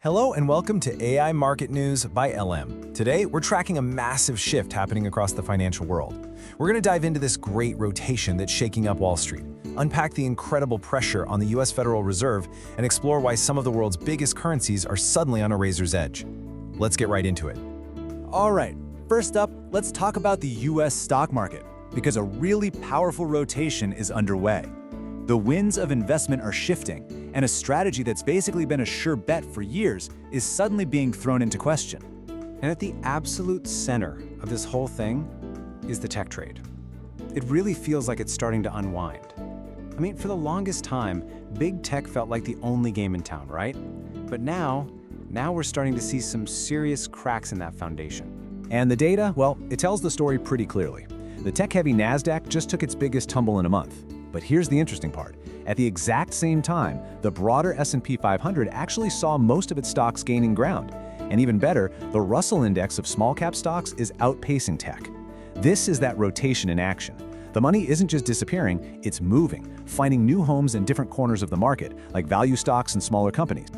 Hello and welcome to AI Market News by LM. Today, we're tracking a massive shift happening across the financial world. We're going to dive into this great rotation that's shaking up Wall Street, unpack the incredible pressure on the US Federal Reserve, and explore why some of the world's biggest currencies are suddenly on a razor's edge. Let's get right into it. All right, first up, let's talk about the US stock market, because a really powerful rotation is underway. The winds of investment are shifting, and a strategy that's basically been a sure bet for years is suddenly being thrown into question. And at the absolute center of this whole thing is the tech trade. It really feels like it's starting to unwind. I mean, for the longest time, big tech felt like the only game in town, right? But now we're starting to see some serious cracks in that foundation. And the data, well, it tells the story pretty clearly. The tech-heavy NASDAQ just took its biggest tumble in a month. But here's the interesting part. At the exact same time, the broader S&P 500 actually saw most of its stocks gaining ground. And even better, the Russell Index of small-cap stocks is outpacing tech. This is that rotation in action. The money isn't just disappearing, it's moving, finding new homes in different corners of the market, like value stocks and smaller companies.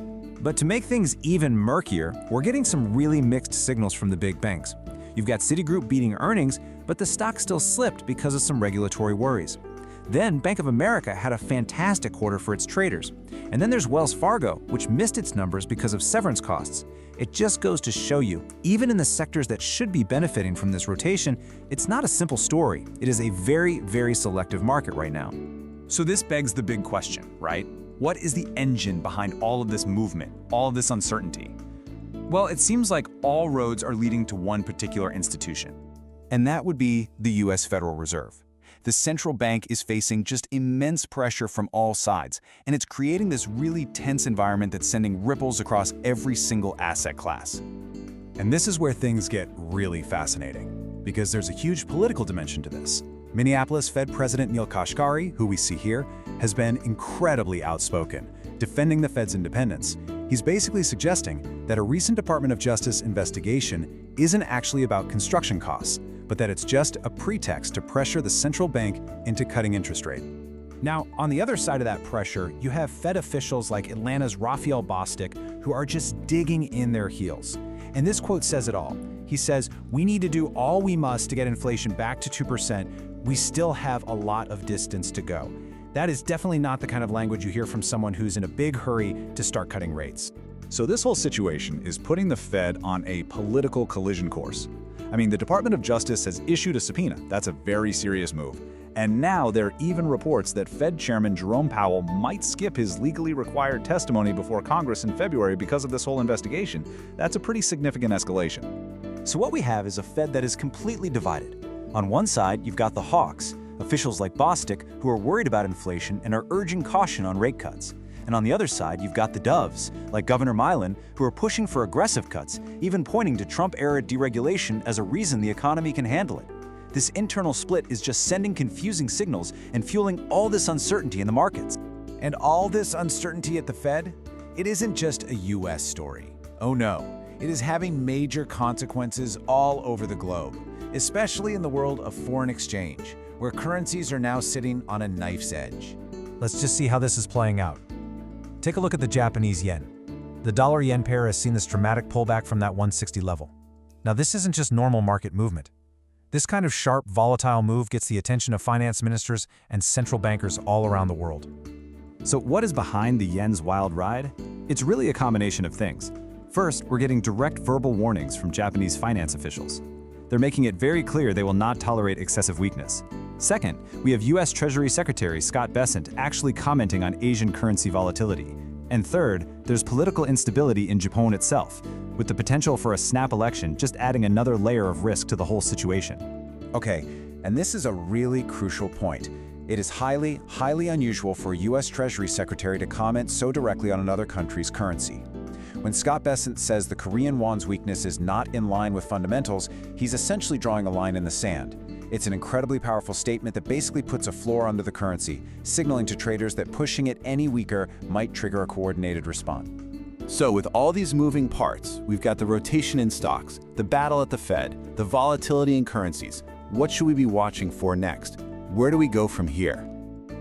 But to make things even murkier, we're getting some really mixed signals from the big banks. You've got Citigroup beating earnings, but the stock still slipped because of some regulatory worries. Then Bank of America had a fantastic quarter for its traders. And then there's Wells Fargo, which missed its numbers because of severance costs. It just goes to show you, even in the sectors that should be benefiting from this rotation, it's not a simple story. It is a very, very selective market right now. So this begs the big question, right? What is the engine behind all of this movement, all of this uncertainty? Well, it seems like all roads are leading to one particular institution. And that would be the US Federal Reserve. The central bank is facing just immense pressure from all sides, and it's creating this really tense environment that's sending ripples across every single asset class. And this is where things get really fascinating, because there's a huge political dimension to this. Minneapolis Fed President Neel Kashkari, who we see here, has been incredibly outspoken, defending the Fed's independence. He's basically suggesting that a recent Department of Justice investigation isn't actually about construction costs, but that it's just a pretext to pressure the central bank into cutting interest rate. Now, on the other side of that pressure, you have Fed officials like Atlanta's Raphael Bostic, who are just digging in their heels. And this quote says it all. He says, "We need to do all we must to get inflation back to 2%. We still have a lot of distance to go." That is definitely not the kind of language you hear from someone who's in a big hurry to start cutting rates. So this whole situation is putting the Fed on a political collision course. I mean, the Department of Justice has issued a subpoena. That's a very serious move. And now there are even reports that Fed Chairman Jerome Powell might skip his legally required testimony before Congress in February because of this whole investigation. That's a pretty significant escalation. So what we have is a Fed that is completely divided. On one side, you've got the hawks, officials like Bostic, who are worried about inflation and are urging caution on rate cuts. And on the other side, you've got the doves, like Governor Milan, who are pushing for aggressive cuts, even pointing to Trump-era deregulation as a reason the economy can handle it. This internal split is just sending confusing signals and fueling all this uncertainty in the markets. And all this uncertainty at the Fed? It isn't just a US story. Oh no, it is having major consequences all over the globe, especially in the world of foreign exchange, where currencies are now sitting on a knife's edge. Let's just see how this is playing out. Take a look at the Japanese yen. The dollar-yen pair has seen this dramatic pullback from that 160 level. Now, this isn't just normal market movement. This kind of sharp, volatile move gets the attention of finance ministers and central bankers all around the world. So what is behind the yen's wild ride? It's really a combination of things. First, we're getting direct verbal warnings from Japanese finance officials. They're making it very clear they will not tolerate excessive weakness. Second, we have U.S. Treasury Secretary Scott Bessent actually commenting on Asian currency volatility. And third, there's political instability in Japan itself, with the potential for a snap election just adding another layer of risk to the whole situation. Okay, and this is a really crucial point. It is highly, highly unusual for a U.S. Treasury Secretary to comment so directly on another country's currency. When Scott Bessent says the Korean won's weakness is not in line with fundamentals, he's essentially drawing a line in the sand. It's an incredibly powerful statement that basically puts a floor under the currency, signaling to traders that pushing it any weaker might trigger a coordinated response. So with all these moving parts, we've got the rotation in stocks, the battle at the Fed, the volatility in currencies. What should we be watching for next? Where do we go from here?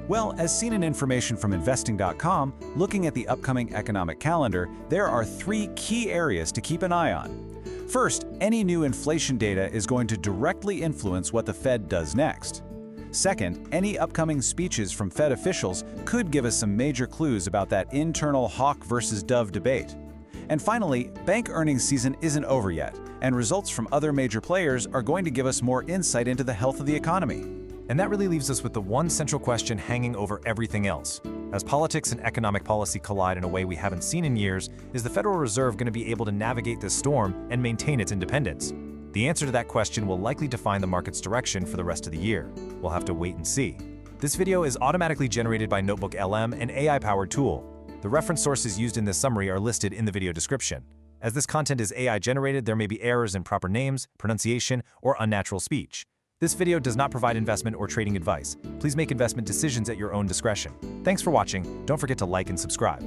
Well, as seen in information from investing.com, looking at the upcoming economic calendar, there are 3 key areas to keep an eye on. First, any new inflation data is going to directly influence what the Fed does next. Second, any upcoming speeches from Fed officials could give us some major clues about that internal hawk versus dove debate. And finally, bank earnings season isn't over yet, and results from other major players are going to give us more insight into the health of the economy. And that really leaves us with the one central question hanging over everything else. As politics and economic policy collide in a way we haven't seen in years, is the Federal Reserve going to be able to navigate this storm and maintain its independence? The answer to that question will likely define the market's direction for the rest of the year. We'll have to wait and see. This video is automatically generated by NotebookLM, an AI-powered tool. The reference sources used in this summary are listed in the video description. As this content is AI-generated, there may be errors in proper names, pronunciation, or unnatural speech. This video does not provide investment or trading advice. Please make investment decisions at your own discretion. Thanks for watching. Don't forget to like and subscribe.